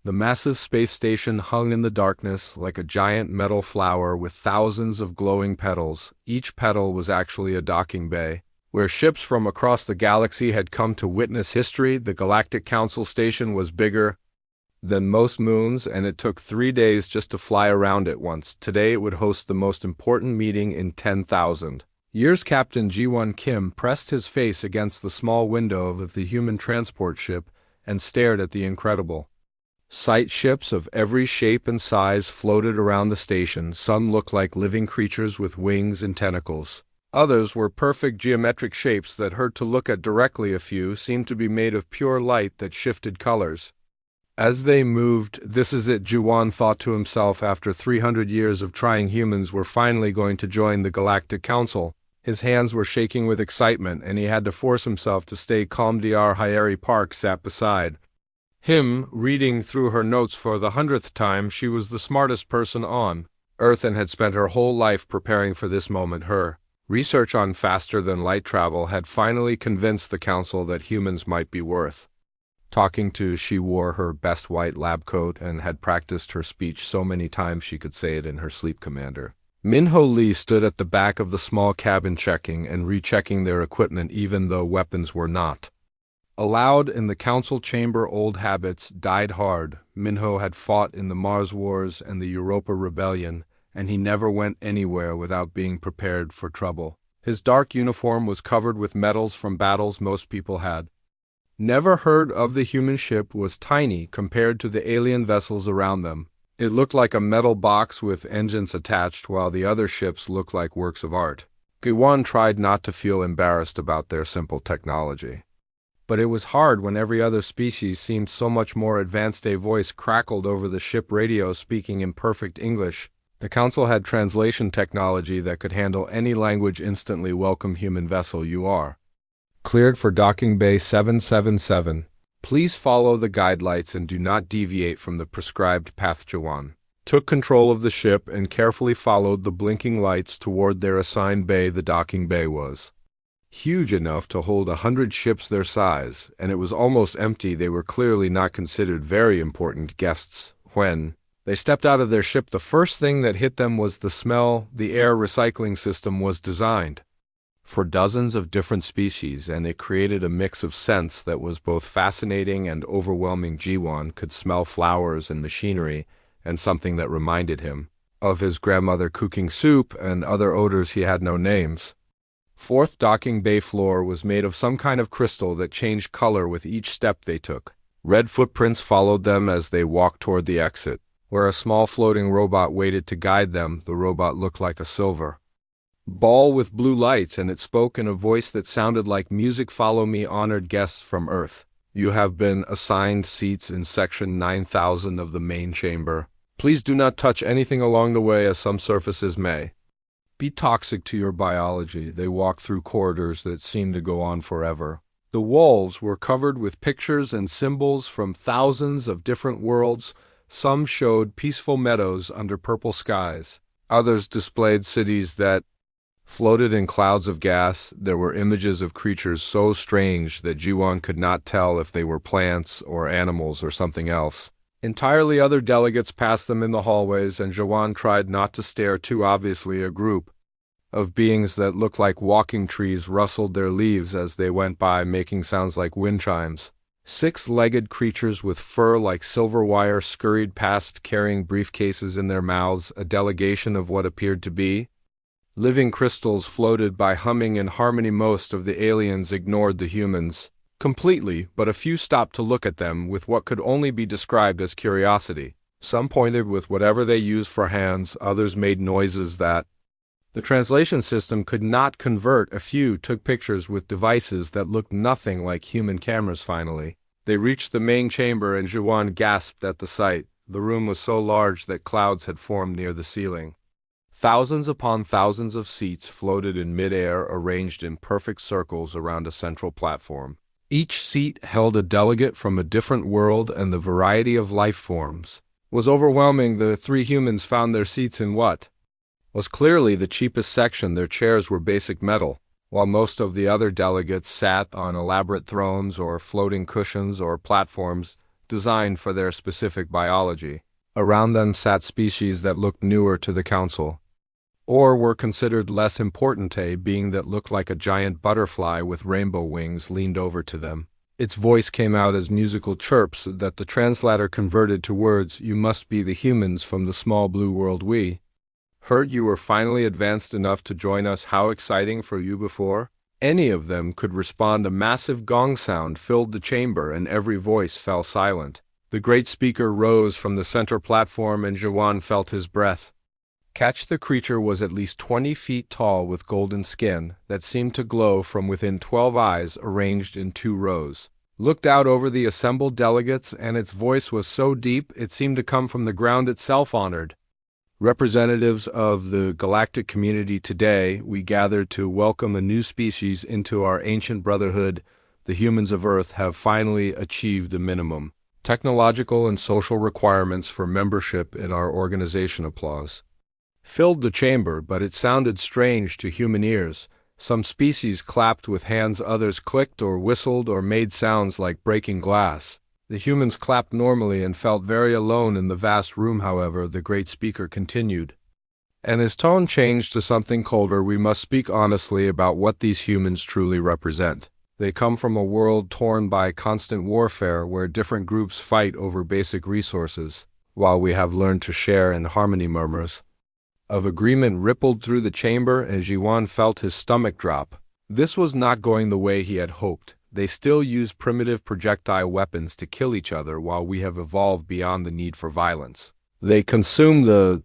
The massive space station hung in the darkness like a giant metal flower with thousands of glowing petals. Each petal was actually a docking bay, where ships from across the galaxy had come to witness history. The Galactic Council station was bigger than most moons, and it took 3 days just to fly around it once. Today it would host the most important meeting in 10,000 years. Captain Ji-won Kim pressed his face against the small window of the human transport ship and stared at the incredible sight. Ships of every shape and size floated around the station. Some looked like living creatures with wings and tentacles. Others were perfect geometric shapes that hurt to look at directly. A few seemed to be made of pure light that shifted colors as they moved. This is it, Ji-won thought to himself. After 300 years of trying, humans were finally going to join the Galactic Council. His hands were shaking with excitement, and he had to force himself to stay calm. Dr. Hyeri Park sat beside him, reading through her notes for the 100th time. She was the smartest person on Earth and had spent her whole life preparing for this moment. Her research on faster-than-light travel had finally convinced the Council that humans might be worth talking to. She wore her best white lab coat and had practiced her speech so many times she could say it in her sleep. Commander Minho Lee stood at the back of the small cabin checking and rechecking their equipment, even though weapons were not allowed in the council chamber. Old habits died hard. Minho had fought in the Mars Wars and the Europa Rebellion, and he never went anywhere without being prepared for trouble. His dark uniform was covered with medals from battles most people had never heard of. The human ship was tiny compared to the alien vessels around them. It looked like a metal box with engines attached, while the other ships looked like works of art. Ji-won tried not to feel embarrassed about their simple technology, but it was hard when every other species seemed so much more advanced. A voice crackled over the ship radio, speaking in perfect English. The Council had translation technology that could handle any language instantly. Welcome, human vessel. You are cleared for docking bay 777. Please follow the guidelights and do not deviate from the prescribed path. Ji-won took control of the ship and carefully followed the blinking lights toward their assigned bay. The docking bay was huge enough to hold 100 ships their size, and it was almost empty. They were clearly not considered very important guests. When they stepped out of their ship, the first thing that hit them was the smell. The air recycling system was designed for dozens of different species, and it created a mix of scents that was both fascinating and overwhelming. Ji-won could smell flowers and machinery, and something that reminded him of his grandmother cooking soup, and other odors he had no names. Fourth docking bay floor was made of some kind of crystal that changed color with each step they took. Red footprints followed them as they walked toward the exit, where a small floating robot waited to guide them. The robot looked like a silver ball with blue lights, and it spoke in a voice that sounded like music. Follow me, honored guests from Earth. You have been assigned seats in section 9000 of the main chamber. Please do not touch anything along the way, as some surfaces may be toxic to your biology. They walked through corridors that seemed to go on forever. The walls were covered with pictures and symbols from thousands of different worlds. Some showed peaceful meadows under purple skies. Others displayed cities that floated in clouds of gas. There were images of creatures so strange that Ji-won could not tell if they were plants or animals or something else entirely. Other delegates passed them in the hallways, and Ji-won tried not to stare too obviously. A group of beings that looked like walking trees rustled their leaves as they went by, making sounds like wind chimes. 6-legged creatures with fur like silver wire scurried past, carrying briefcases in their mouths. A delegation of what appeared to be living crystals floated by, humming in harmony. Most of the aliens ignored the humans completely, but a few stopped to look at them with what could only be described as curiosity. Some pointed with whatever they used for hands. Others made noises that the translation system could not convert. A few took pictures with devices that looked nothing like human cameras. Finally, they reached the main chamber, and Ji-won gasped at the sight. The room was so large that clouds had formed near the ceiling. Thousands upon thousands of seats floated in mid-air, arranged in perfect circles around a central platform. Each seat held a delegate from a different world, and the variety of life forms was overwhelming. The 3 humans found their seats in what was clearly the cheapest section. Their chairs were basic metal, while most of the other delegates sat on elaborate thrones or floating cushions or platforms. designed for their specific biology. Around them sat species that looked newer to the council, or were considered less important, a being that looked like a giant butterfly with rainbow wings leaned over to them. Its voice came out as musical chirps that the translator converted to words. You must be the humans from the small blue world we heard you were finally advanced enough to join us. How exciting for you. Before any of them could respond, a massive gong sound filled the chamber and every voice fell silent. The great speaker rose from the center platform and Jiwan felt his breath catch. The creature was at least 20 feet tall with golden skin that seemed to glow from within 12 eyes arranged in 2 rows. Looked out over the assembled delegates, and its voice was so deep it seemed to come from the ground itself. Honored representatives of the galactic community, today we gather to welcome a new species into our ancient brotherhood. The humans of Earth have finally achieved the minimum technological and social requirements for membership in our organization. Applause filled the chamber, but it sounded strange to human ears. Some species clapped with hands, others clicked or whistled or made sounds like breaking glass. The humans clapped normally and felt very alone in the vast room. However, the great speaker continued, and his tone changed to something colder. We must speak honestly about what these humans truly represent. They come from a world torn by constant warfare where different groups fight over basic resources, while we have learned to share in harmony. Murmurs of agreement rippled through the chamber, and Jiwan felt his stomach drop. This was not going the way he had hoped. They still use primitive projectile weapons to kill each other, while we have evolved beyond the need for violence. They consume the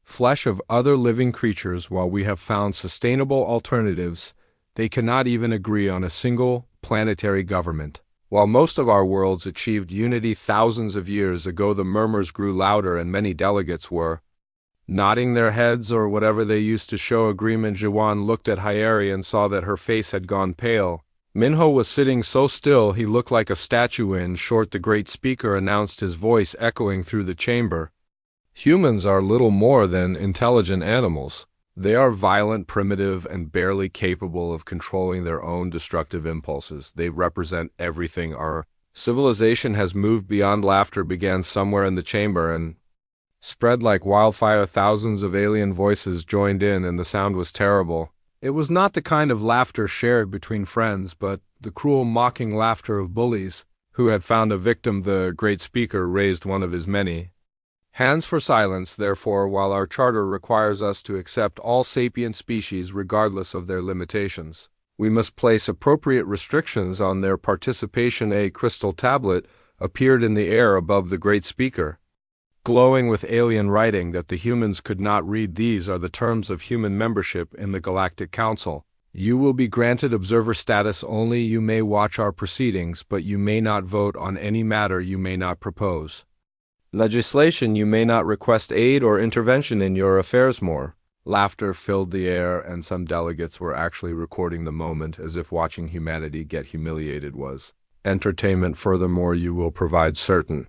flesh of other living creatures, while we have found sustainable alternatives. They cannot even agree on a single planetary government. While most of our worlds achieved unity thousands of years ago, the murmurs grew louder and many delegates were nodding their heads or whatever they used to show agreement. Jiwan looked at Hyeri and saw that her face had gone pale. Minho was sitting so still he looked like a statue. In short, the great speaker announced, his voice echoing through the chamber. Humans are little more than intelligent animals. They are violent, primitive, and barely capable of controlling their own destructive impulses. They represent everything our civilization has moved beyond. Laughter began somewhere in the chamber and spread like wildfire. Thousands of alien voices joined in, and the sound was terrible. It was not the kind of laughter shared between friends, but the cruel, mocking laughter of bullies who had found a victim. The great speaker raised one of his many hands for silence. Therefore, while our charter requires us to accept all sapient species regardless of their limitations, we must place appropriate restrictions on their participation. A crystal tablet appeared in the air above the great speaker, glowing with alien writing that the humans could not read. These are the terms of human membership in the Galactic Council. You will be granted observer status only. You may watch our proceedings, but you may not vote on any matter. You may not propose legislation. You may not request aid or intervention in your affairs. More laughter filled the air, and some delegates were actually recording the moment, as if watching humanity get humiliated was entertainment. Furthermore, you will provide certain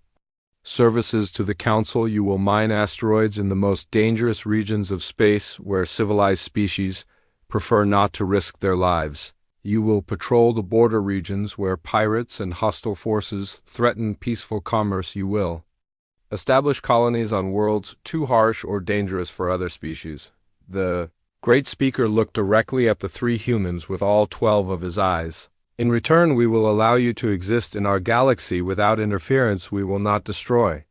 services to the Council. You will mine asteroids in the most dangerous regions of space where civilized species prefer not to risk their lives. You will patrol the border regions where pirates and hostile forces threaten peaceful commerce. You will establish colonies on worlds too harsh or dangerous for other species. The great speaker looked directly at the 3 humans with all 12 of his eyes. In return, we will allow you to exist in our galaxy without interference. We will not destroy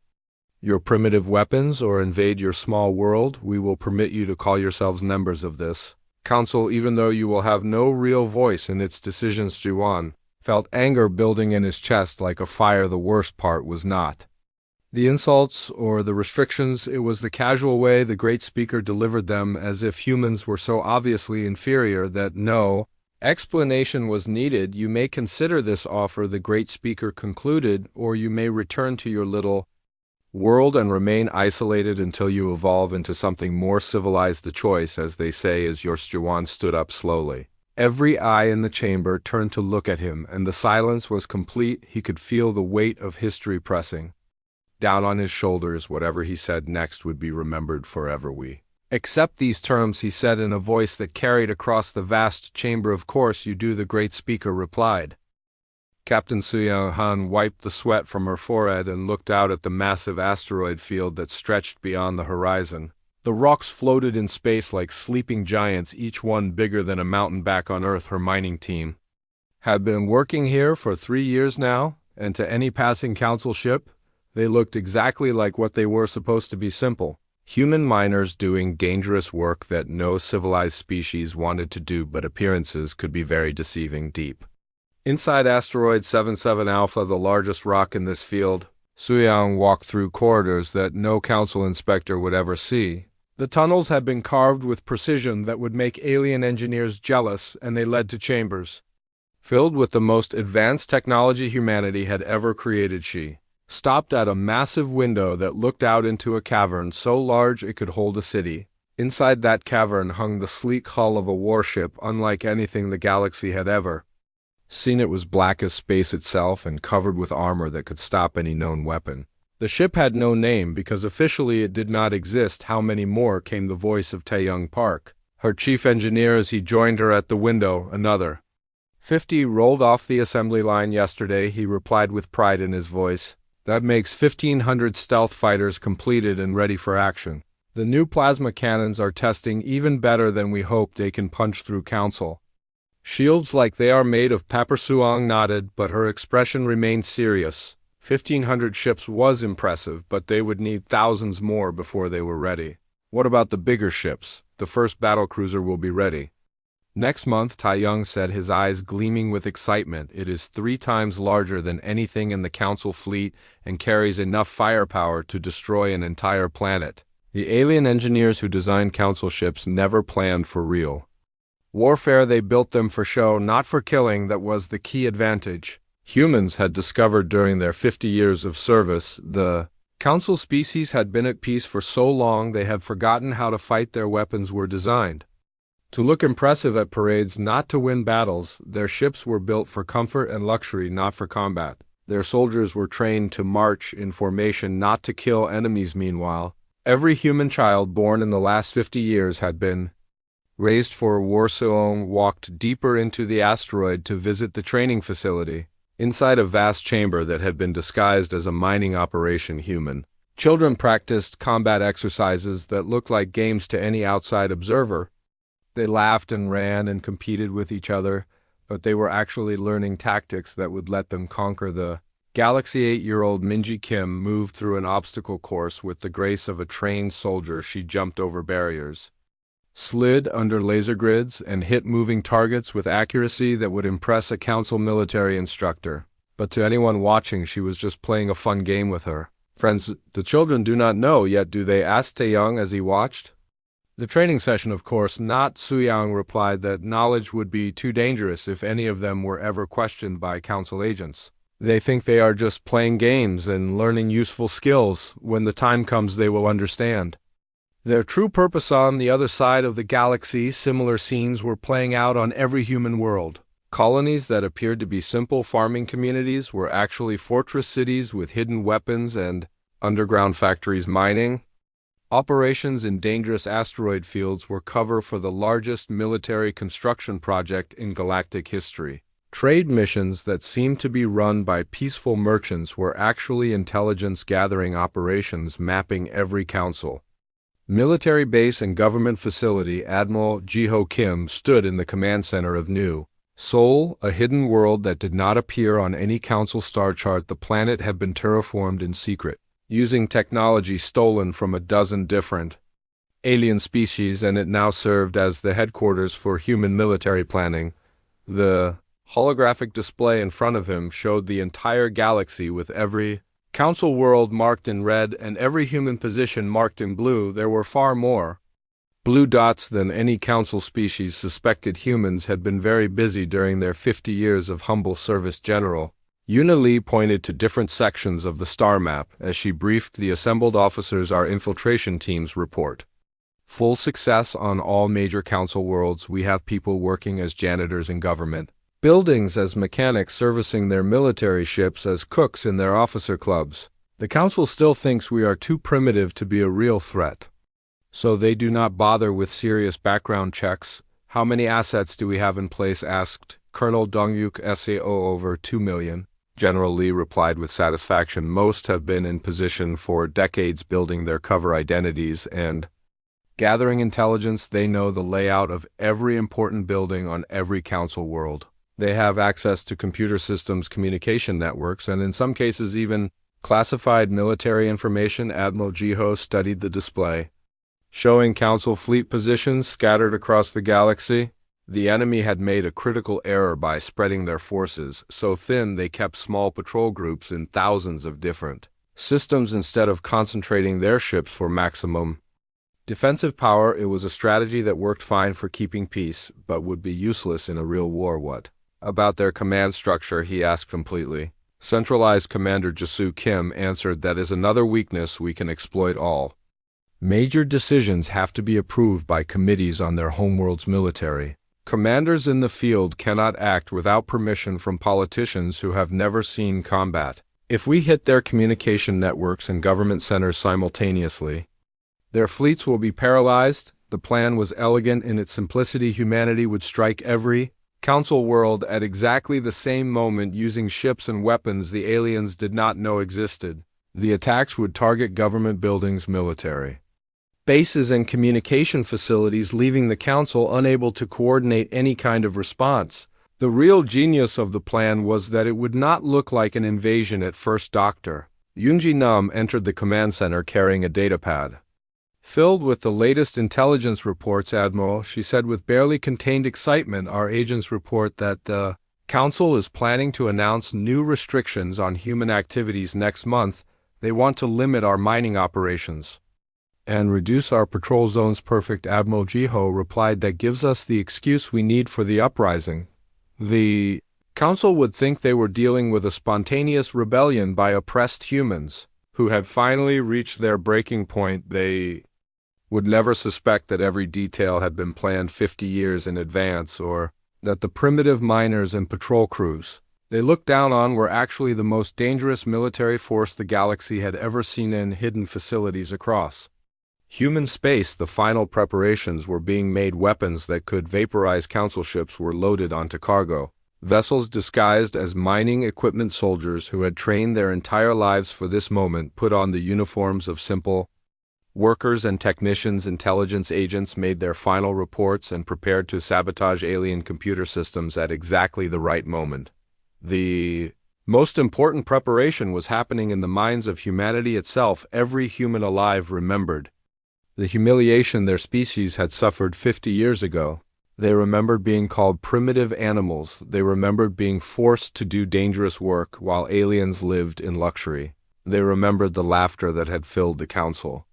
your primitive weapons or invade your small world. We will permit you to call yourselves members of this council, even though you will have no real voice in its decisions. Jiwan felt anger building in his chest like a fire. The worst part was not the insults or the restrictions. It was the casual way the great speaker delivered them, as if humans were so obviously inferior that no explanation was needed. You may consider this offer, the great speaker concluded, or you may return to your little world and remain isolated until you evolve into something more civilized. The choice, as they say, is yours. Jiwan stood up slowly. Every eye in the chamber turned to look at him, and the silence was complete. He could feel the weight of history pressing down on his shoulders. Whatever he said next would be remembered forever. We accept these terms, he said in a voice that carried across the vast chamber. Of course you do, the great speaker replied. Captain Suyang Han wiped the sweat from her forehead and looked out at the massive asteroid field that stretched beyond the horizon. The rocks floated in space like sleeping giants, each one bigger than a mountain back on Earth. Her mining team had been working here for 3 years now, and to any passing council ship, they looked exactly like what they were supposed to be: simple human miners doing dangerous work that no civilized species wanted to do, but appearances could be very deceiving. Deep inside asteroid 77 Alpha, the largest rock in this field, Suyang walked through corridors that no council inspector would ever see. The tunnels had been carved with precision that would make alien engineers jealous, and they led to chambers filled with the most advanced technology humanity had ever created. She stopped at a massive window that looked out into a cavern so large it could hold a city. Inside that cavern hung the sleek hull of a warship unlike anything the galaxy had ever seen. It was black as space itself and covered with armor that could stop any known weapon. The ship had no name because officially it did not exist. How many more? Came the voice of Taeyong Park, her chief engineer, as he joined her at the window. Another 50 rolled off the assembly line yesterday, he replied with pride in his voice. That makes 1,500 stealth fighters completed and ready for action. The new plasma cannons are testing even better than we hoped. They can punch through council shields like they are made of paper. Suang nodded, but her expression remained serious. 1,500 ships was impressive, but they would need thousands more before they were ready. What about the bigger ships? The first battlecruiser will be ready next month, Taeyong said, his eyes gleaming with excitement. It is 3 times larger than anything in the council fleet and carries enough firepower to destroy an entire planet. The alien engineers who designed council ships never planned for real warfare. They built them for show, not for killing. That was the key advantage humans had discovered during their 50 years of service. The council species had been at peace for so long they had forgotten how to fight. Their weapons were designed to look impressive at parades, not to win battles. Their ships were built for comfort and luxury, not for combat. Their soldiers were trained to march in formation, not to kill enemies. Meanwhile, every human child born in the last 50 years had been raised for war. Suong walked deeper into the asteroid to visit the training facility. Inside a vast chamber that had been disguised as a mining operation, human children practiced combat exercises that looked like games to any outside observer. They laughed and ran and competed with each other, but they were actually learning tactics that would let them conquer the galaxy. 8-year-old Minji Kim moved through an obstacle course with the grace of a trained soldier. She jumped over barriers, slid under laser grids, and hit moving targets with accuracy that would impress a council military instructor. But to anyone watching, she was just playing a fun game with her friends. The children do not know yet, do they? Asked Taeyong as he watched the training session. Of course not, Suyang replied. That knowledge would be too dangerous if any of them were ever questioned by council agents. They think they are just playing games and learning useful skills. When the time comes, they will understand their true purpose. On the other side of the galaxy, similar scenes were playing out on every human world. Colonies that appeared to be simple farming communities were actually fortress cities with hidden weapons and underground factories. Mining operations in dangerous asteroid fields were cover for the largest military construction project in galactic history. Trade missions that seemed to be run by peaceful merchants were actually intelligence-gathering operations mapping every council military base and government facility. Admiral Jiho Kim stood in the command center of New Seoul, a hidden world that did not appear on any council star chart. The planet had been terraformed in secret, using technology stolen from a dozen different alien species, and it now served as the headquarters for human military planning. The holographic display in front of him showed the entire galaxy, with every council world marked in red and every human position marked in blue. There were far more blue dots than any council species suspected. Humans had been very busy during their 50 years of humble service. General Yuna Lee pointed to different sections of the star map as she briefed the assembled officers. Our infiltration teams report full success on all major council worlds. We have people working as janitors in government buildings, as mechanics servicing their military ships, as cooks in their officer clubs. The council still thinks we are too primitive to be a real threat, so they do not bother with serious background checks. How many assets do we have in place? Asked Colonel Dongyuk Sao over 2 million. General Lee replied with satisfaction. Most have been in position for decades building their cover identities and gathering intelligence. They know the layout of every important building on every council world. They have access to computer systems, communication networks, and in some cases even classified military information. Admiral Jiho studied the display, showing council fleet positions scattered across the galaxy. The enemy had made a critical error by spreading their forces so thin they kept small patrol groups in thousands of different systems instead of concentrating their ships for maximum defensive power. It was a strategy that worked fine for keeping peace, but would be useless in a real war. What about their command structure? He asked completely. Centralized Commander Jasu Kim answered, that is another weakness we can exploit. All major decisions have to be approved by committees on their homeworld's military. Commanders in the field cannot act without permission from politicians who have never seen combat. If we hit their communication networks and government centers simultaneously, their fleets will be paralyzed. The plan was elegant in its simplicity. Humanity would strike every council world at exactly the same moment using ships and weapons the aliens did not know existed. The attacks would target government buildings, military bases, and communication facilities, leaving the council unable to coordinate any kind of response. The real genius of the plan was that it would not look like an invasion at first. Dr. Yunji Nam entered the command center carrying a datapad filled with the latest intelligence reports. Admiral, she said with barely contained excitement, our agents report that the council is planning to announce new restrictions on human activities next month. They want to limit our mining operations and reduce our patrol zones. Perfect. Admiral Jiho replied, that gives us the excuse we need for the uprising. The council would think they were dealing with a spontaneous rebellion by oppressed humans who had finally reached their breaking point. They would never suspect that every detail had been planned 50 years in advance, or that the primitive miners and patrol crews they looked down on were actually the most dangerous military force the galaxy had ever seen. In hidden facilities across human space, the final preparations were being made. Weapons that could vaporize council ships were loaded onto cargo vessels disguised as mining equipment. Soldiers who had trained their entire lives for this moment put on the uniforms of simple workers and technicians. Intelligence agents made their final reports and prepared to sabotage alien computer systems at exactly the right moment. The most important preparation was happening in the minds of humanity itself. Every human alive remembered the humiliation their species had suffered 50 years ago. They remembered being called primitive animals. They remembered being forced to do dangerous work while aliens lived in luxury. They remembered the laughter that had filled the council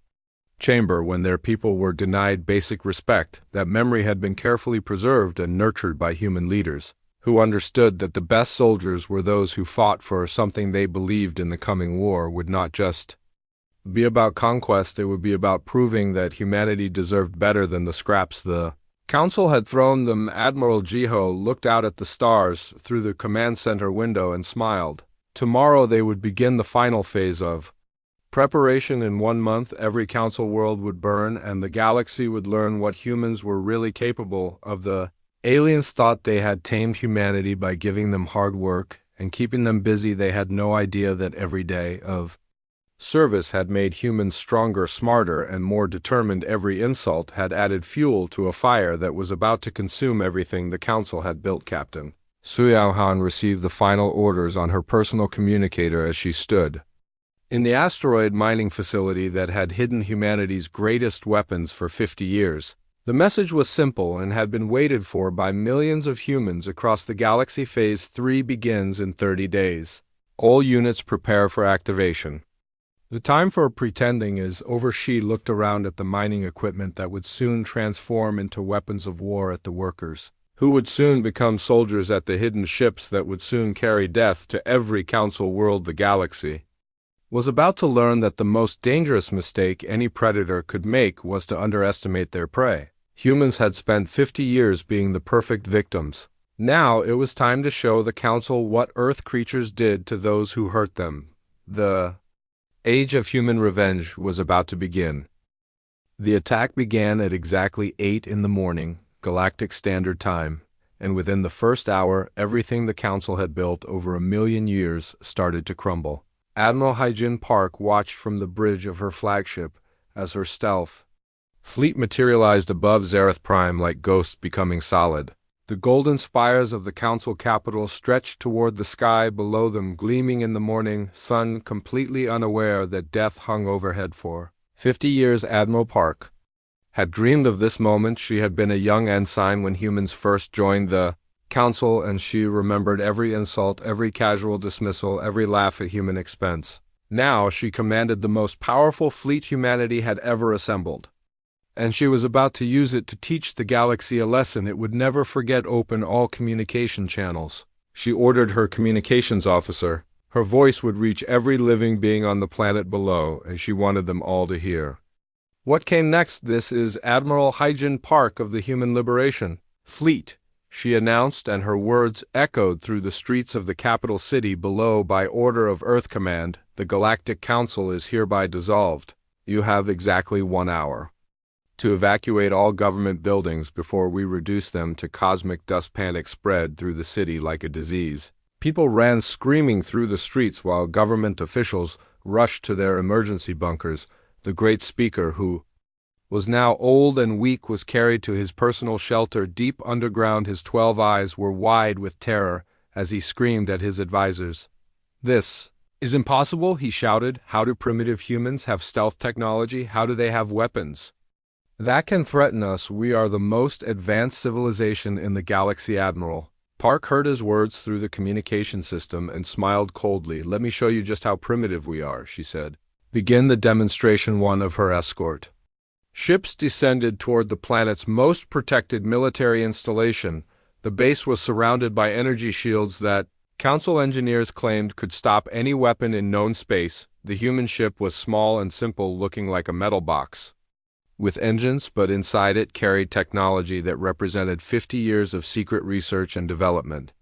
chamber when their people were denied basic respect. That memory had been carefully preserved and nurtured by human leaders who understood that the best soldiers were those who fought for something they believed in. The coming war would not just be about conquest, it would be about proving that humanity deserved better than the scraps the council had thrown them. Admiral Jiho looked out at the stars through the command center window and smiled. Tomorrow they would begin the final phase of preparation. In 1 month, every council world would burn, and the galaxy would learn what humans were really capable of. The aliens thought they had tamed humanity by giving them hard work and keeping them busy. They had no idea that every day of service had made humans stronger, smarter, and more determined. Every insult had added fuel to a fire that was about to consume everything the council had built. Captain Suyao-han received the final orders on her personal communicator as she stood in the asteroid mining facility that had hidden humanity's greatest weapons for 50 years. The message was simple and had been waited for by millions of humans across the galaxy. Phase 3 begins in 30 days. All units prepare for activation. The time for pretending is over. She looked around at the mining equipment that would soon transform into weapons of war, at the workers who would soon become soldiers, at the hidden ships that would soon carry death to every council world. The galaxy was about to learn that the most dangerous mistake any predator could make was to underestimate their prey. Humans had spent 50 years being the perfect victims. Now it was time to show the council what Earth creatures did to those who hurt them. The age of human revenge was about to begin. The attack began at exactly 8 in the morning, Galactic Standard Time. and within the first hour, everything the Council had built over 1,000,000 years started to crumble. Admiral Hyjin Park watched from the bridge of her flagship as her stealth fleet materialized above Zareth Prime like ghosts becoming solid. The golden spires of the Council capital stretched toward the sky below them, gleaming in the morning sun, completely unaware that death hung overhead for 50 years. Admiral Park had dreamed of this moment. She had been a young ensign when humans first joined the Council, and she remembered every insult, every casual dismissal, every laugh at human expense. Now she commanded the most powerful fleet humanity had ever assembled, and she was about to use it to teach the galaxy a lesson it would never forget: open all communication channels. She ordered her communications officer. Her voice would reach every living being on the planet below, and she wanted them all to hear. What came next? This is Admiral Hyjin Park of the Human Liberation Fleet, she announced, and her words echoed through the streets of the capital city below. By order of Earth Command, the Galactic Council is hereby dissolved. You have exactly 1 hour to evacuate all government buildings before we reduce them to cosmic dust. Panic spread through the city like a disease. People ran screaming through the streets while government officials rushed to their emergency bunkers. The great speaker, who was now old and weak, was carried to his personal shelter deep underground. His 12 eyes were wide with terror as he screamed at his advisors. "This is impossible," he shouted. "How do primitive humans have stealth technology? How do they have weapons that can threaten us? We are the most advanced civilization in the galaxy." Admiral Park heard his words through the communication system and smiled coldly. "Let me show you just how primitive we are," she said. Begin the demonstration. One of her escort ships descended toward the planet's most protected military installation. The base was surrounded by energy shields that Council engineers claimed could stop any weapon in known space. The human ship was small and simple, looking like a metal box with engines, but inside it carried technology that represented 50 years of secret research and development.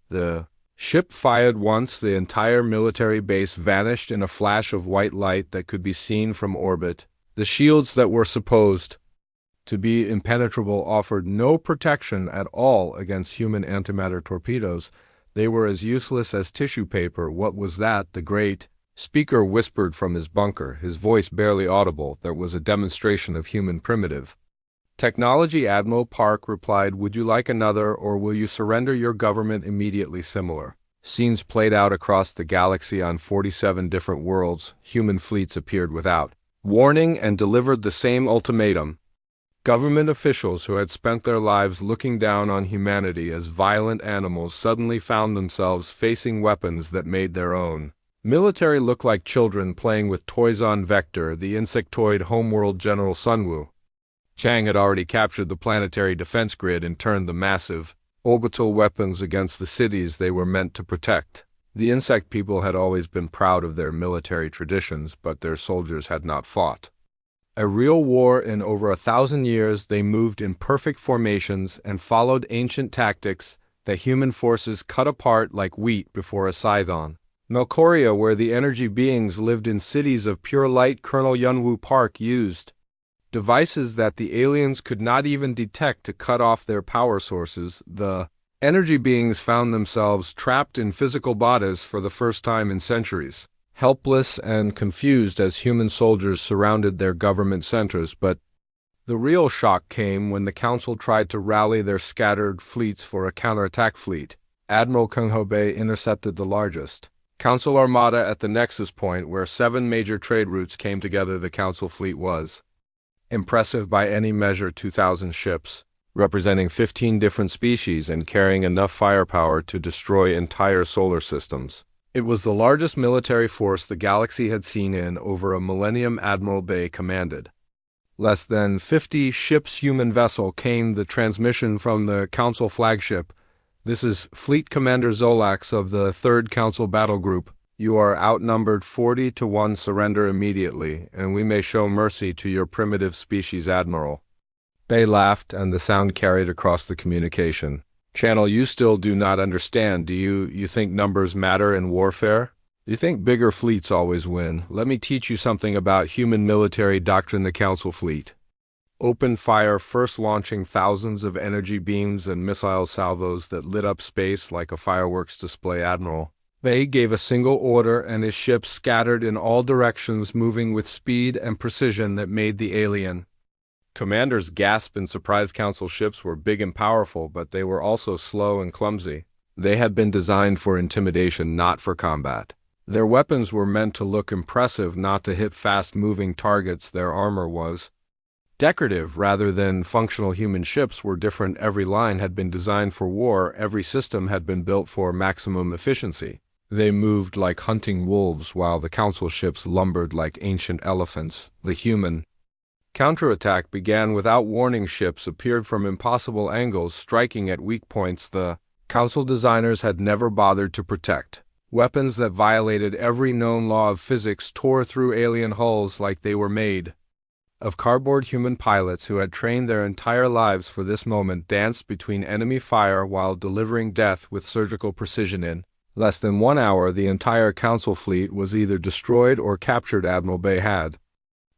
The ship fired once. The entire military base vanished in a flash of white light that could be seen from orbit. The shields that were supposed to be impenetrable offered no protection at all against human antimatter torpedoes. They were as useless as tissue paper. "What was that?" the great speaker whispered from his bunker, his voice barely audible. "There was a demonstration of human primitive technology." Admiral Park replied, "Would you like another, or will you surrender your government immediately?" Similar scenes played out across the galaxy on 47 different worlds. Human fleets appeared without warning and delivered the same ultimatum. Government officials who had spent their lives looking down on humanity as violent animals suddenly found themselves facing weapons that made their own military look like children playing with toys. On Vector, the insectoid homeworld, General Sunwoo Chang had already captured the planetary defense grid and turned the massive orbital weapons against the cities they were meant to protect. The insect people had always been proud of their military traditions, but their soldiers had not fought a real war in over 1,000 years. They moved in perfect formations and followed ancient tactics that human forces cut apart like wheat before a scythe. Melcoria, where the energy beings lived in cities of pure light, Colonel Yunwoo Park used devices that the aliens could not even detect to cut off their power sources. The energy beings found themselves trapped in physical bodies for the first time in centuries, helpless and confused as human soldiers surrounded their government centers. But the real shock came when the Council tried to rally their scattered fleets for a counterattack. Fleet Admiral Kung Ho Bei intercepted the largest Council armada at the nexus point where 7 major trade routes came together. The Council fleet was impressive by any measure: 2,000 ships, representing 15 different species and carrying enough firepower to destroy entire solar systems. It was the largest military force the galaxy had seen in over a millennium. Admiral Bei commanded less than 50 ships. Human vessel came the transmission from the Council flagship. "This is Fleet Commander Zolax of the 3rd Council Battle Group. You are outnumbered 40 to 1. Surrender immediately, and we may show mercy to your primitive species." Admiral Bei laughed, and the sound carried across the communication channel. "You still do not understand, do you? You think numbers matter in warfare? You think bigger fleets always win? Let me teach you something about human military doctrine." The Council fleet opened fire, first launching thousands of energy beams and missile salvos that lit up space like a fireworks display. Admiral Bay gave a single order, and his ships scattered in all directions, moving with speed and precision that made the alien commanders gasp in surprise. Council ships were big and powerful, but they were also slow and clumsy. They had been designed for intimidation, not for combat. Their weapons were meant to look impressive, not to hit fast-moving targets. Their armor was decorative rather than functional. Human ships were different. Every line had been designed for war. Every system had been built for maximum efficiency. They moved like hunting wolves, while the Council ships lumbered like ancient elephants. The human counterattack began without warning. Ships appeared from impossible angles, striking at weak points the Council designers had never bothered to protect. Weapons that violated every known law of physics tore through alien hulls like they were made of cardboard. Human pilots who had trained their entire lives for this moment danced between enemy fire while delivering death with surgical precision. In less than 1 hour, the entire Council fleet was either destroyed or captured. Admiral Bay had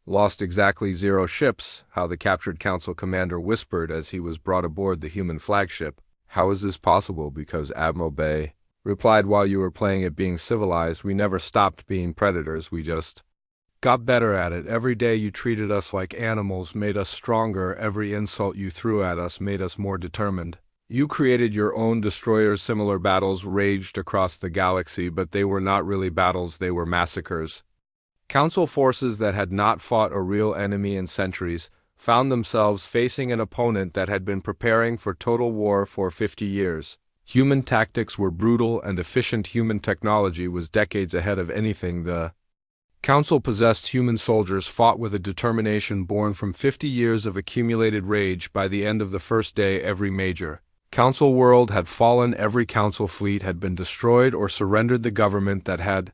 lost exactly 0 ships. How the captured Council commander whispered as he was brought aboard the human flagship. How is this possible? Because Admiral Bay replied, while you were playing at being civilized, we never stopped being predators. We just got better at it. Every day you treated us like animals made us stronger. Every insult you threw at us made us more determined. You created your own destroyers. Similar battles raged across the galaxy, but they were not really battles, they were massacres. Council forces that had not fought a real enemy in centuries found themselves facing an opponent that had been preparing for total war for 50 years. Human tactics were brutal and efficient. Human technology was decades ahead of anything the Council possessed. Human soldiers fought with a determination born from 50 years of accumulated rage. By the end of the first day, every major Council world had fallen. Every Council fleet had been destroyed or surrendered. The government that had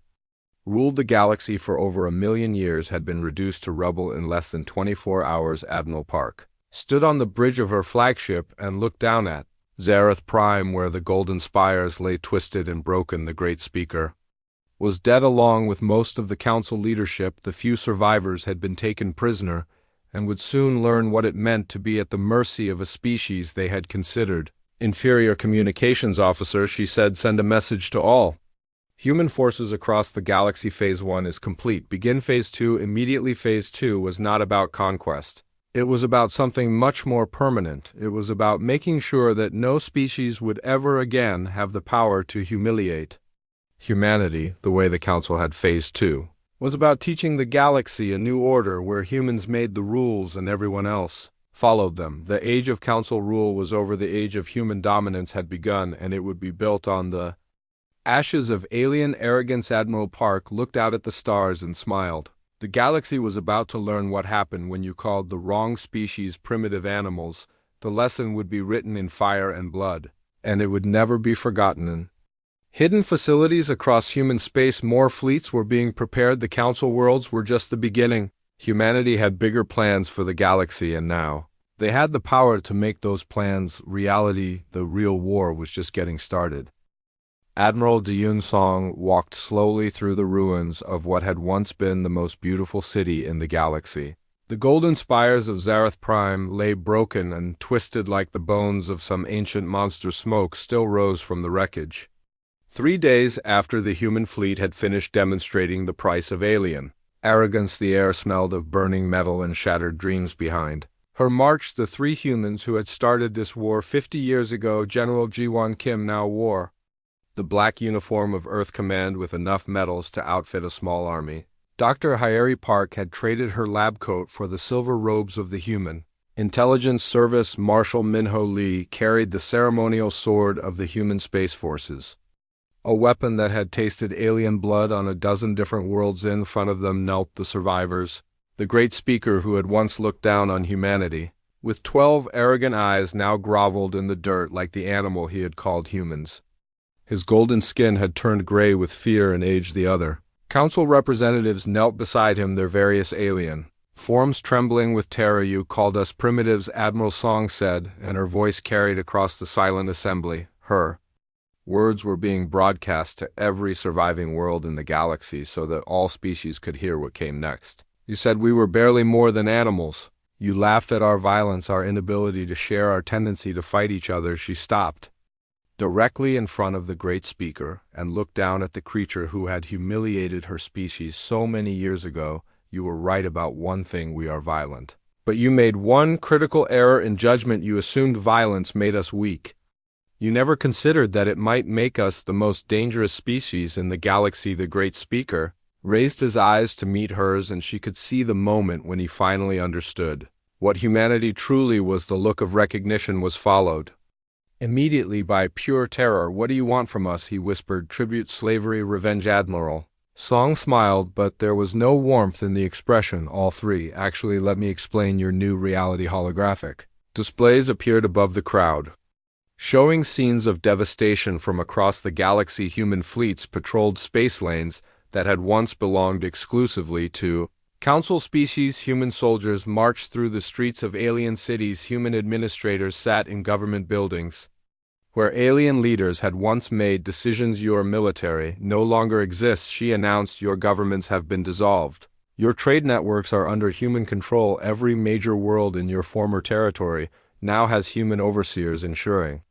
ruled the galaxy for over 1 million years had been reduced to rubble in less than 24 hours. Admiral Park stood on the bridge of her flagship and looked down at Zareth Prime, where the golden spires lay twisted and broken. The great speaker was dead along with most of the Council leadership. The few survivors had been taken prisoner and would soon learn what it meant to be at the mercy of a species they had considered inferior. Communications officer, she said, send a message to all human forces across the galaxy. Phase 1 is complete. Begin Phase 2 immediately. Phase 2 was not about conquest. It was about something much more permanent. It was about making sure that no species would ever again have the power to humiliate humanity the way the Council had. Phase 2 was about teaching the galaxy a new order where humans made the rules and everyone else followed them. The age of Council rule was over. The age of human dominance had begun, and it would be built on the ashes of alien arrogance. Admiral Park looked out at the stars and smiled. The galaxy was about to learn what happened when you called the wrong species primitive animals. The lesson would be written in fire and blood, and it would never be forgotten. In hidden facilities across human space, more fleets were being prepared. The Council worlds were just the beginning. Humanity had bigger plans for the galaxy, and now they had the power to make those plans reality. The real war was just getting started. Admiral Diyun Song walked slowly through the ruins of what had once been the most beautiful city in the galaxy. The golden spires of Zareth Prime lay broken and twisted like the bones of some ancient monster. Smoke still rose from the wreckage. 3 days after the human fleet had finished demonstrating the price of alien arrogance, the air smelled of burning metal and shattered dreams. Behind her marched the 3 humans who had started this war 50 years ago. General Jiwon Kim now wore the black uniform of Earth Command with enough medals to outfit a small army. Dr. Hyeri Park had traded her lab coat for the silver robes of the human Intelligence Service. Marshal Minho Lee carried the ceremonial sword of the human space forces, a weapon that had tasted alien blood on a dozen different worlds. In front of them knelt the survivors, the great speaker who had once looked down on humanity, with 12 arrogant eyes, now groveled in the dirt like the animal he had called humans. His golden skin had turned gray with fear and age. The other Council representatives knelt beside him, their various alien forms trembling with terror. You called us primitives, Admiral Song said, and her voice carried across the silent assembly. Her words were being broadcast to every surviving world in the galaxy so that all species could hear what came next. You said we were barely more than animals. You laughed at our violence, our inability to share, our tendency to fight each other. She stopped directly in front of the great speaker and looked down at the creature who had humiliated her species so many years ago. You were right about one thing: we are violent. But you made one critical error in judgment. You assumed violence made us weak. You never considered that it might make us the most dangerous species in the galaxy. The great speaker raised his eyes to meet hers, and she could see the moment when he finally understood what humanity truly was. The look of recognition was followed immediately by pure terror. "What do you want from us?" he whispered. "Tribute, slavery, revenge, Admiral." Song smiled, but there was no warmth in the expression. "All three. Actually, let me explain. Your new reality holographic displays appeared above the crowd, showing scenes of devastation from across the galaxy. Human fleets patrolled space lanes that had once belonged exclusively to Council species. Human soldiers marched through the streets of alien cities. Human administrators sat in government buildings where alien leaders had once made decisions. "Your military no longer exists," she announced. "Your governments have been dissolved. Your trade networks are under human control. Every major world in your former territory now has human overseers ensuring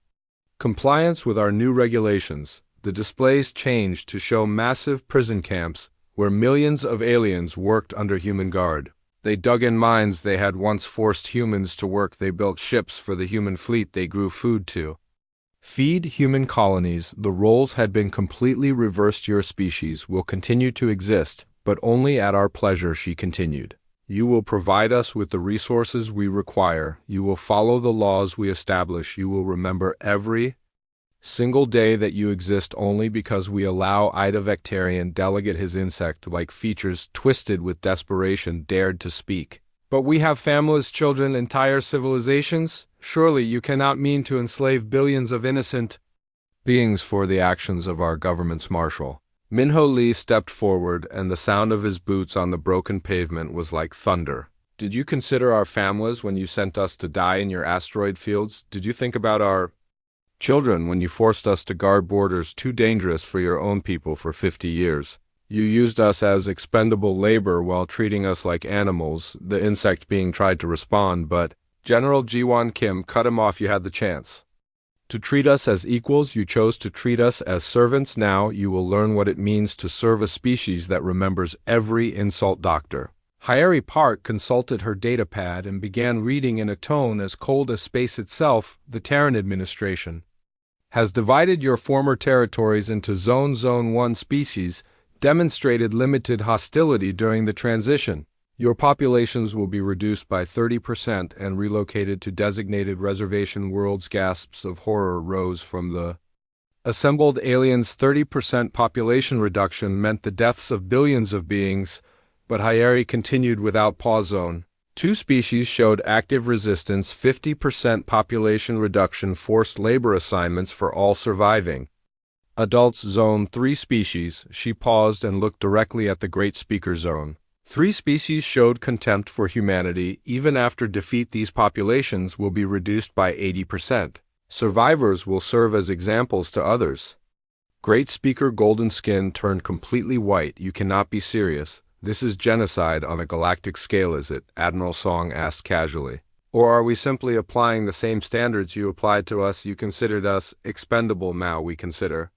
compliance with our new regulations." The displays changed to show massive prison camps where millions of aliens worked under human guard. They dug in mines they had once forced humans to work. They built ships for the human fleet. They grew food to feed human colonies. The roles had been completely reversed. "Your species will continue to exist, but only at our pleasure," she continued. "You will provide us with the resources we require. You will follow the laws we establish. You will remember every single day that you exist only because we allow." Ida Vectarian delegate, his insect-like features twisted with desperation, dared to speak. "But we have families, children, entire civilizations. Surely you cannot mean to enslave billions of innocent beings for the actions of our government's marshal." Minho Lee stepped forward, and the sound of his boots on the broken pavement was like thunder. "Did you consider our families when you sent us to die in your asteroid fields? Did you think about our children when you forced us to guard borders too dangerous for your own people for 50 years? You used us as expendable labor while treating us like animals." The insect being tried to respond, but General Jiwon Kim cut him off. "You had the chance to treat us as equals. You chose to treat us as servants. Now you will learn what it means to serve a species that remembers every insult." Dr. Hyeri Park consulted her datapad and began reading in a tone as cold as space itself. "The Terran administration has divided your former territories into zones. Zone 1 species demonstrated limited hostility during the transition. Your populations will be reduced by 30% and relocated to designated reservation worlds." Gasps of horror rose from the assembled aliens. 30% population reduction meant the deaths of billions of beings, but Hyeri continued without pause. Zone 2 species showed active resistance. 50% population reduction, forced labor assignments for all surviving adults. Zone 3 species. She paused and looked directly at the great speaker. Zone 3 species showed contempt for humanity. Even after defeat, these populations will be reduced by 80%. Survivors will serve as examples to others. Great speaker golden skin turned completely white. "You cannot be serious. This is genocide on a galactic scale, is it?" Admiral Song asked casually. "Or are we simply applying the same standards you applied to us? You considered us expendable. Now we consider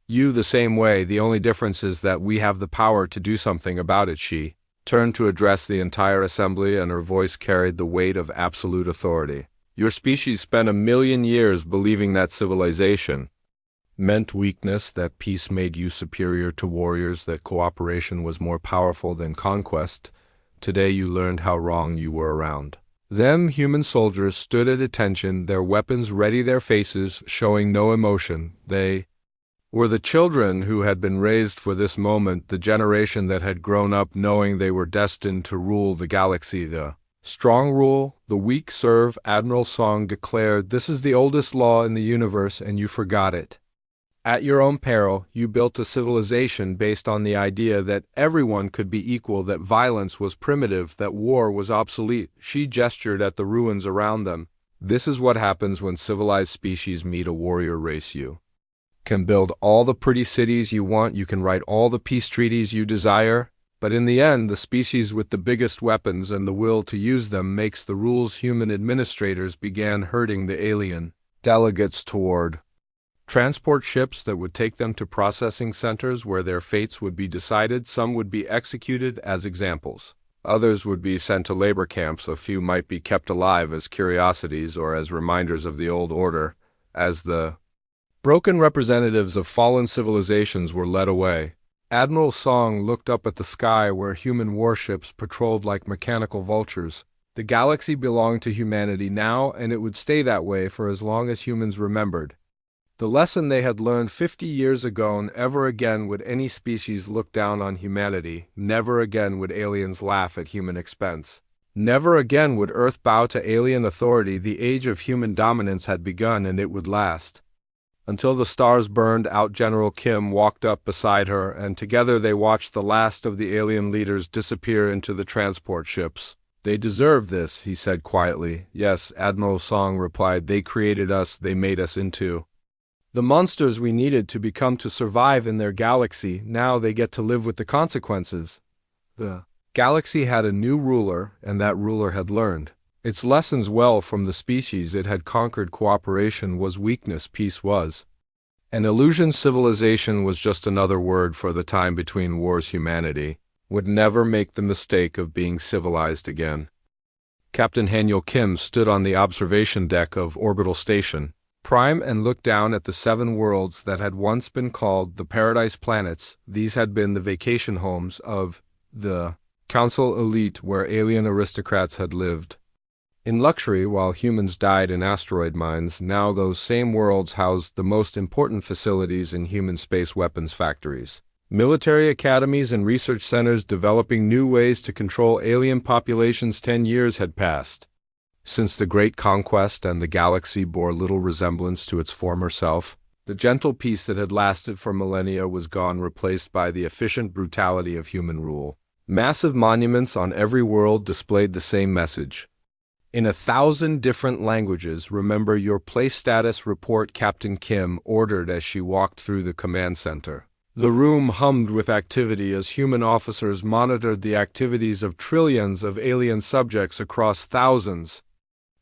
you the same way. The only difference is that we have the power to do something about it." She turned to address the entire assembly, and her voice carried the weight of absolute authority. "Your species spent 1,000,000 years believing that civilization meant weakness, that peace made you superior to warriors, that cooperation was more powerful than conquest. Today you learned how wrong you were. Around them, human soldiers stood at attention, their weapons ready, their faces showing no emotion. They were the children who had been raised for this moment, the generation that had grown up knowing they were destined to rule the galaxy. The strong rule, the weak serve, Admiral Song declared. "This is the oldest law in the universe, and you forgot it. At your own peril, you built a civilization based on the idea that everyone could be equal, that violence was primitive, that war was obsolete." She gestured at the ruins around them. "This is what happens when civilized species meet a warrior race. You can build all the pretty cities you want, you can write all the peace treaties you desire, But in the end, the species with the biggest weapons and the will to use them makes the rules. Human administrators began herding the alien delegates toward transport ships that would take them to processing centers where their fates would be decided. Some would be executed as examples. Others would be sent to labor camps. A few might be kept alive as curiosities or as reminders of the old order, as the broken representatives of fallen civilizations were led away. Admiral Song looked up at the sky where human warships patrolled like mechanical vultures. The galaxy belonged to humanity now, and it would stay that way for as long as humans remembered. The lesson they had learned 50 years ago: never again would any species look down on humanity. Never again would aliens laugh at human expense. Never again would Earth bow to alien authority. The age of human dominance had begun, and it would last until the stars burned out. General Kim walked up beside her, and together they watched the last of the alien leaders disappear into the transport ships. "They deserve this," he said quietly. "Yes," Admiral Song replied. "They created us. They made us into the monsters we needed to become to survive in their galaxy. Now they get to live with the consequences." The galaxy had a new ruler, and that ruler had learned its lessons well from the species it had conquered. Cooperation was weakness. Peace was an illusion. Civilization was just another word for the time between wars. Humanity would never make the mistake of being civilized again. Captain Haniel Kim stood on the observation deck of Orbital Station Prime and looked down at the 7 worlds that had once been called the Paradise Planets. These had been the vacation homes of the Council elite, where alien aristocrats had lived in luxury while humans died in asteroid mines. Now those same worlds housed the most important facilities in human space weapons factories, military academies, and research centers developing new ways to control alien populations. 10 years had passed since the Great Conquest, and the galaxy bore little resemblance to its former self. The gentle peace that had lasted for millennia was gone, replaced by the efficient brutality of human rule. Massive monuments on every world displayed the same message in 1,000 different languages. "Remember your place." Status report, Captain Kim ordered as she walked through the command center. The room hummed with activity as human officers monitored the activities of trillions of alien subjects across thousands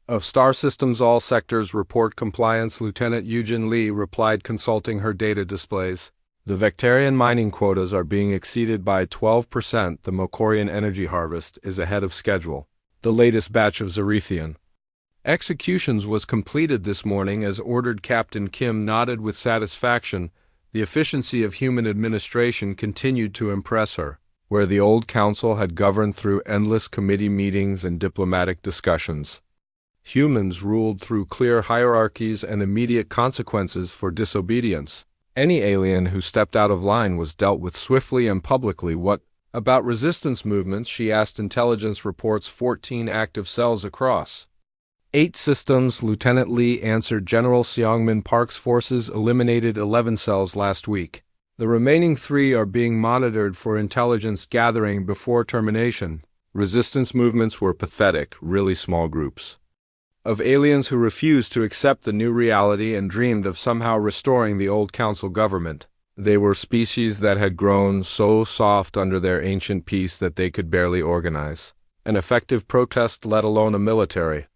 of star systems. "All sectors report compliance," Lieutenant Yujin Lee replied, consulting her data displays. "The Vectarian mining quotas are being exceeded by 12%. The Mokorian energy harvest is ahead of schedule. The latest batch of Zerethian executions was completed this morning as ordered." Captain Kim nodded with satisfaction. The efficiency of human administration continued to impress her. Where the old council had governed through endless committee meetings and diplomatic discussions, humans ruled through clear hierarchies and immediate consequences for disobedience. Any alien who stepped out of line was dealt with swiftly and publicly. "What about resistance movements?" she asked. "Intelligence reports 14 active cells across 8 systems," Lieutenant Lee answered. "General Seongmin Park's forces eliminated 11 cells last week. The remaining 3 are being monitored for intelligence gathering before termination." Resistance movements were pathetic, really small groups of aliens who refused to accept the new reality and dreamed of somehow restoring the old council government. They were species that had grown so soft under their ancient peace that they could barely organize an effective protest, let alone a military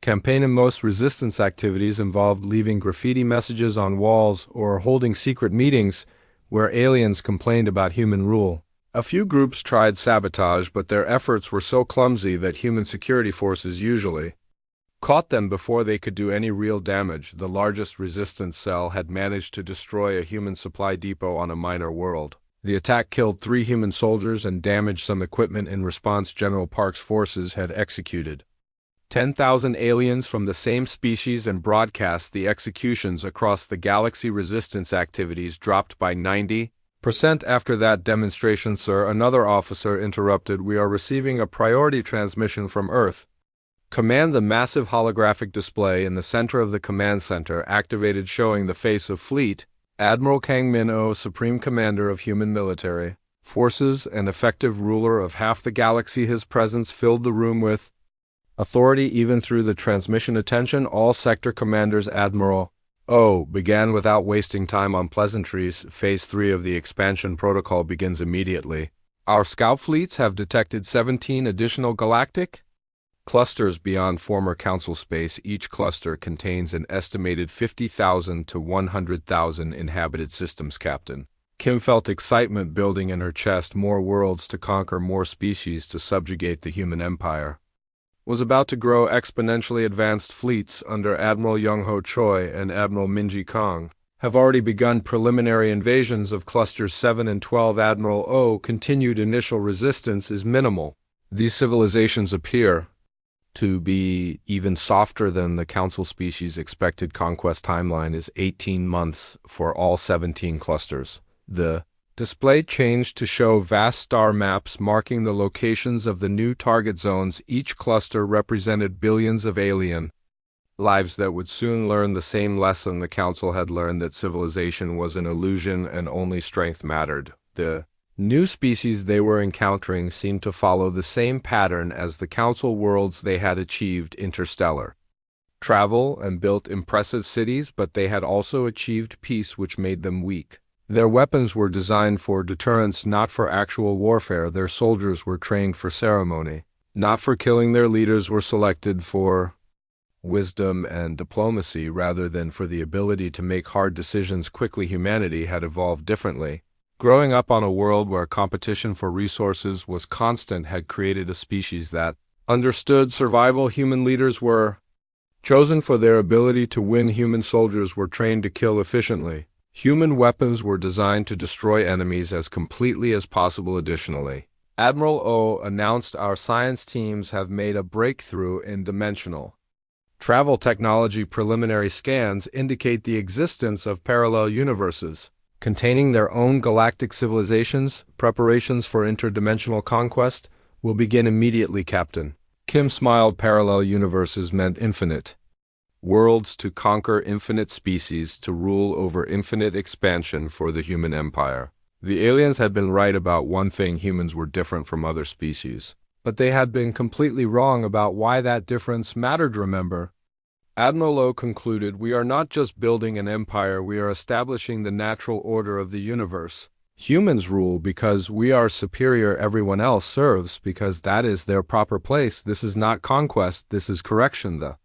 campaign. In most resistance activities involved leaving graffiti messages on walls or holding secret meetings where aliens complained about human rule. A few groups tried sabotage, but their efforts were so clumsy that human security forces usually caught them before they could do any real damage. The largest resistance cell had managed to destroy a human supply depot on a minor world. The attack killed 3 human soldiers and damaged some equipment. In response, General Park's forces had executed 10,000 aliens from the same species and broadcast the executions across the galaxy. Resistance activities dropped by 90% after that demonstration. "Sir," another officer interrupted, "we are receiving a priority transmission from Earth." Command. The massive holographic display in the center of the command center activated, showing the face of Fleet Admiral Kang Min-oh, Supreme Commander of Human Military Forces and effective ruler of half the galaxy. His presence filled the room with authority even through the transmission. "Attention, all sector commanders. Admiral O began without wasting time on pleasantries. Phase 3 of the expansion protocol begins immediately. Our scout fleets have detected 17 additional galactic clusters beyond former Council space. Each cluster contains an estimated 50,000 to 100,000 inhabited systems, Captain. Kim felt excitement building in her chest. More worlds to conquer, more species to subjugate. The human empire was about to grow. Exponentially advanced fleets under Admiral Young-Ho Choi and Admiral Minji Kong have already begun preliminary invasions of Clusters 7 and 12. Admiral O continued. Initial resistance is minimal. These civilizations appear to be even softer than the Council species. Expected conquest timeline is 18 months for all 17 clusters. The display changed to show vast star maps marking the locations of the new target zones. Each cluster represented billions of alien lives that would soon learn the same lesson the Council had learned, that civilization was an illusion and only strength mattered. The new species they were encountering seemed to follow the same pattern as the Council worlds. They had achieved interstellar travel and built impressive cities, but they had also achieved peace, which made them weak. Their weapons were designed for deterrence, not for actual warfare. Their soldiers were trained for ceremony, not for killing. Their leaders were selected for wisdom and diplomacy rather than for the ability to make hard decisions quickly. Humanity had evolved differently. Growing up on a world where competition for resources was constant had created a species that understood survival. Human leaders were chosen for their ability to win. Human soldiers were trained to kill efficiently. Human weapons were designed to destroy enemies as completely as possible. Additionally, Admiral O announced our science teams have made a breakthrough in dimensional travel technology. Preliminary scans indicate the existence of parallel universes containing their own galactic civilizations. Preparations for interdimensional conquest will begin immediately, Captain. Kim smiled. Parallel universes meant infinite worlds to conquer, infinite species to rule over, infinite expansion for the human empire. The aliens had been right about one thing: humans were different from other species. But they had been completely wrong about why that difference mattered. Remember, Admiral O concluded, we are not just building an empire, we are establishing the natural order of the universe. Humans rule because we are superior. Everyone else serves because that is their proper place. This is not conquest, this is correction. The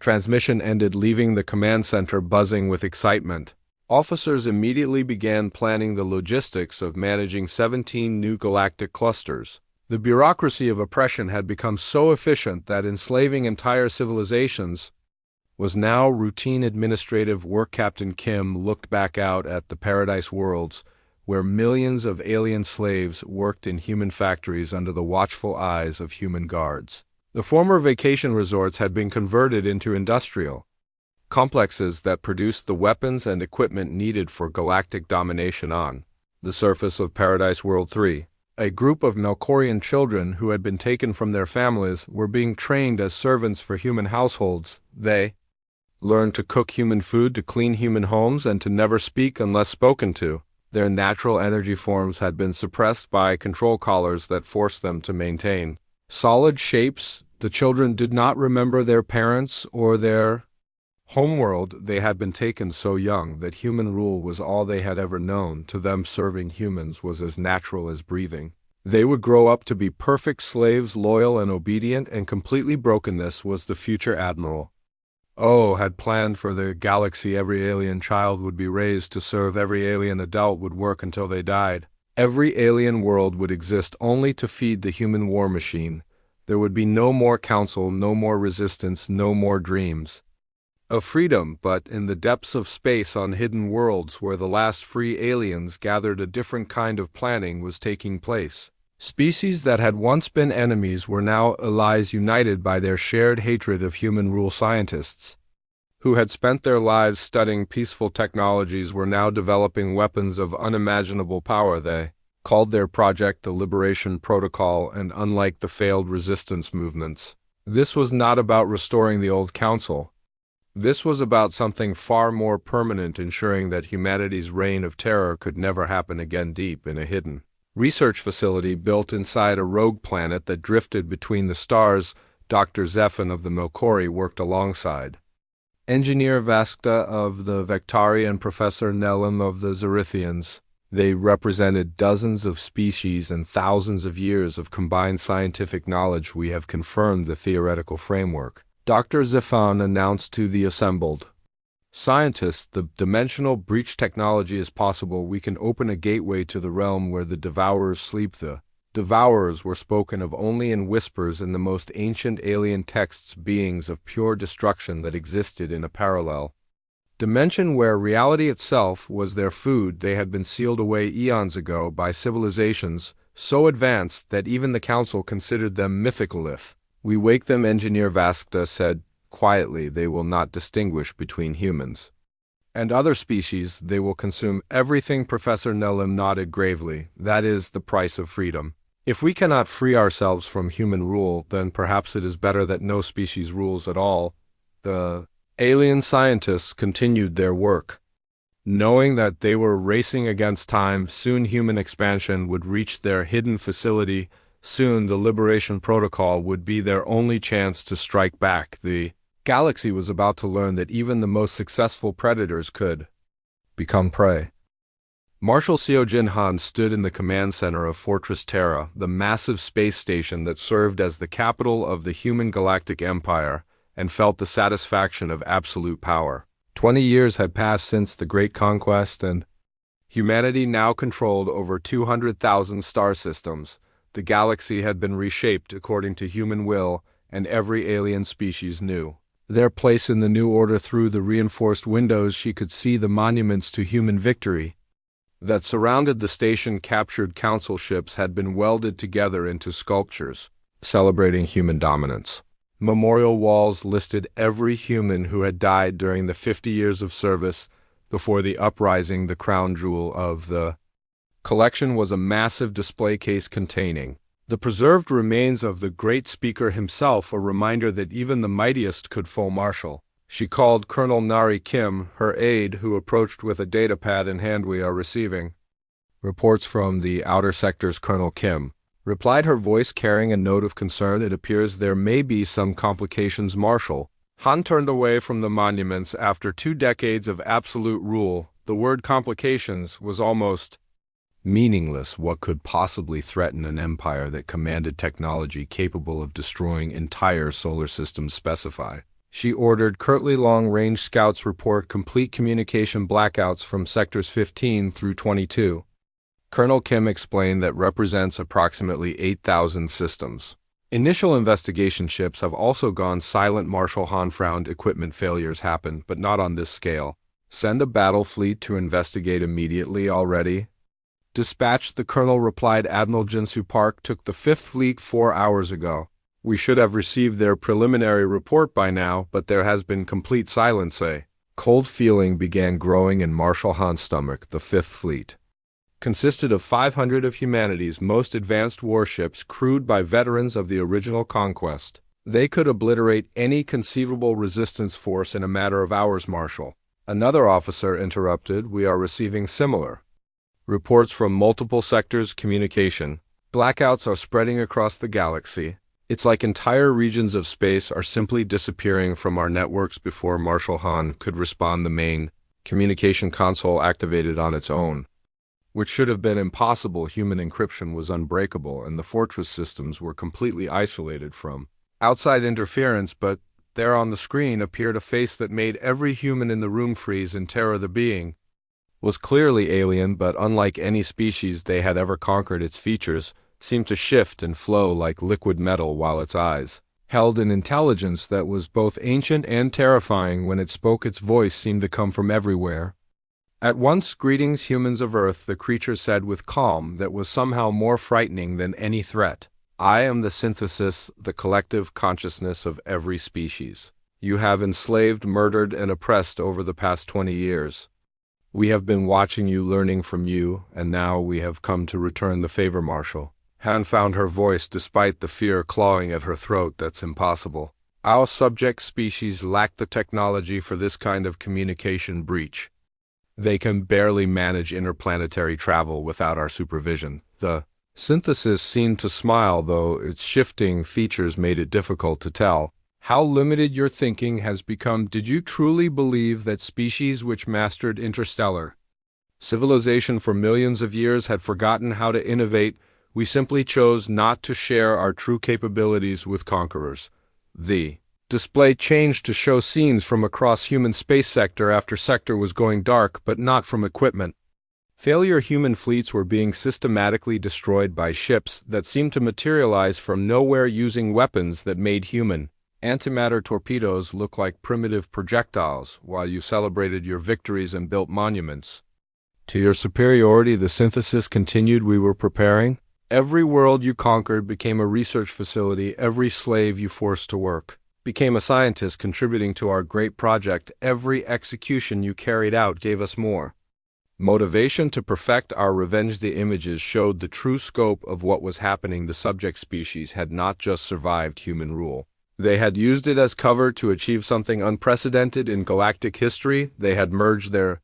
transmission ended, leaving the command center buzzing with excitement. Officers immediately began planning the logistics of managing 17 new galactic clusters. The bureaucracy of oppression had become so efficient that enslaving entire civilizations was now routine administrative work. Captain Kim looked back out at the paradise worlds, where millions of alien slaves worked in human factories under the watchful eyes of human guards. The former vacation resorts had been converted into industrial complexes that produced the weapons and equipment needed for galactic domination. On the surface of Paradise World 3, a group of Melkorian children who had been taken from their families were being trained as servants for human households. They learned to cook human food, to clean human homes, and to never speak unless spoken to. Their natural energy forms had been suppressed by control collars that forced them to maintain solid shapes. The children did not remember their parents or their homeworld. They had been taken so young that human rule was all they had ever known. To them, serving humans was as natural as breathing. They would grow up to be perfect slaves, loyal and obedient and completely broken. This was the future Admiral O had planned for the galaxy. Every alien child would be raised to serve. Every alien adult would work until they died. Every alien world would exist only to feed the human war machine. There would be no more council, no more resistance, no more dreams of freedom. But in the depths of space, on hidden worlds where the last free aliens gathered, a different kind of planning was taking place. Species that had once been enemies were now allies, united by their shared hatred of human rule. Scientists who had spent their lives studying peaceful technologies were now developing weapons of unimaginable power. They called their project the Liberation Protocol, and unlike the failed resistance movements, this was not about restoring the old council. This was about something far more permanent, ensuring that humanity's reign of terror could never happen again. Deep in a hidden research facility built inside a rogue planet that drifted between the stars, Dr. Zephin of the Melkori worked alongside Engineer Vaskta of the Vectari and Professor Nelim of the Zerithians. They represented dozens of species and thousands of years of combined scientific knowledge. We have confirmed the theoretical framework, Dr. Zifan announced to the assembled scientists. The dimensional breach technology is possible. We can open a gateway to the realm where the Devourers sleep. The Devourers were spoken of only in whispers in the most ancient alien texts, beings of pure destruction that existed in a parallel dimension where reality itself was their food. They had been sealed away eons ago by civilizations so advanced that even the Council considered them mythical. If we wake them, Engineer Vaskta said quietly, they will not distinguish between humans and other species. They will consume everything. Professor Nelim nodded gravely. That is the price of freedom. If we cannot free ourselves from human rule, then perhaps it is better that no species rules at all. The alien scientists continued their work, knowing that they were racing against time. Soon human expansion would reach their hidden facility. Soon the Liberation Protocol would be their only chance to strike back. The galaxy was about to learn that even the most successful predators could become prey. Marshal Seo Jinhan stood in the command center of Fortress Terra, the massive space station that served as the capital of the human galactic empire, and felt the satisfaction of absolute power. 20 years had passed since the Great Conquest, and humanity now controlled over 200,000 star systems. The galaxy had been reshaped according to human will, and every alien species knew their place in the new order. Through the reinforced windows she could see the monuments to human victory that surrounded the station. Captured council ships had been welded together into sculptures celebrating human dominance. Memorial walls listed every human who had died during the 50 years of service before the uprising. The crown jewel of the collection was a massive display case containing the preserved remains of the great speaker himself, a reminder that even the mightiest could fall. Marshal, she called Colonel Nari Kim, her aide, who approached with a datapad in hand. We are receiving reports from the outer sectors. Colonel Kim replied, her voice carrying a note of concern. It appears there may be some complications. Marshal Han turned away from the monuments. After 2 decades of absolute rule, the word complications was almost meaningless. What could possibly threaten an empire that commanded technology capable of destroying entire solar systems? Specify. She ordered curtly. Long-range scouts report complete communication blackouts from sectors 15 through 22. Colonel Kim explained that represents approximately 8,000 systems. Initial investigation ships have also gone silent. Marshal Han frowned. Equipment failures happen, but not on this scale. Send a battle fleet to investigate immediately. Already dispatched, the colonel replied. Admiral Jinsu Park took the 5th Fleet 4 hours ago. We should have received their preliminary report by now, but there has been complete silence. A cold feeling began growing in Marshal Han's stomach. The 5th Fleet consisted of 500 of humanity's most advanced warships, crewed by veterans of the original conquest. They could obliterate any conceivable resistance force in a matter of hours. Marshal, another officer interrupted. We are receiving similar reports from multiple sectors. Communication blackouts are spreading across the galaxy. It's like entire regions of space are simply disappearing from our networks. Before Marshal Han could respond, the main communication console activated on its own, which should have been impossible. Human encryption was unbreakable, and the fortress systems were completely isolated from outside interference. But there on the screen appeared a face that made every human in the room freeze in terror. The being was clearly alien, but unlike any species they had ever conquered. Its features seemed to shift and flow like liquid metal, while its eyes held an intelligence that was both ancient and terrifying. When it spoke, its voice seemed to come from everywhere at once. Greetings, humans of Earth, the creature said with calm that was somehow more frightening than any threat. I am the synthesis, the collective consciousness of every species. You have enslaved, murdered, and oppressed over the past 20 years. We have been watching you, learning from you, and now we have come to return the favor. Marshal Han found her voice despite the fear clawing at her throat. That's impossible. Our subject species lack the technology for this kind of communication breach. They can barely manage interplanetary travel without our supervision. The synthesis seemed to smile, though its shifting features made it difficult to tell how limited your thinking has become. Did you truly believe that species which mastered interstellar Civilization for millions of years had forgotten how to innovate. We simply chose not to share our true capabilities with conquerors. The display changed to show scenes from across human space sector after sector was going dark, but not from equipment. Failure human fleets were being systematically destroyed by ships that seemed to materialize from nowhere using weapons that made human antimatter torpedoes look like primitive projectiles while you celebrated your victories and built monuments. To your superiority, the synthesis continued. We were preparing. Every world you conquered became a research facility. Every slave you forced to work became a scientist contributing to our great project. Every execution you carried out gave us more motivation to perfect our revenge. The images showed the true scope of what was happening. The subject species had not just survived human rule. They had used it as cover to achieve something unprecedented in galactic history. They had merged their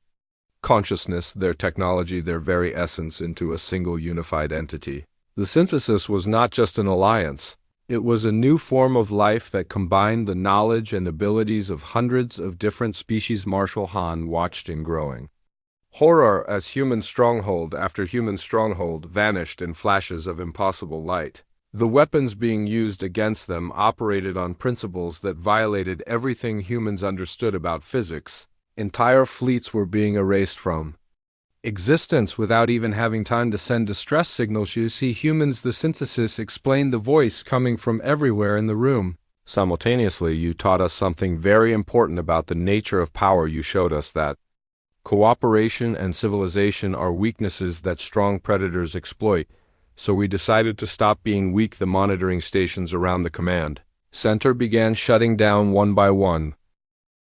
consciousness, their technology, their very essence into a single unified entity. The synthesis was not just an alliance. It was a new form of life that combined the knowledge and abilities of hundreds of different species. Marshall Hahn watched in growing horror as human stronghold after human stronghold vanished in flashes of impossible light. The weapons being used against them operated on principles that violated everything humans understood about physics. Entire fleets were being erased from existence without even having time to send distress signals. You see, humans, the synthesis explained the voice coming from everywhere in the room. Simultaneously, you taught us something very important about the nature of power. You showed us that cooperation and civilization are weaknesses that strong predators exploit, so we decided to stop being weak. The monitoring stations around the command center began shutting down one by one.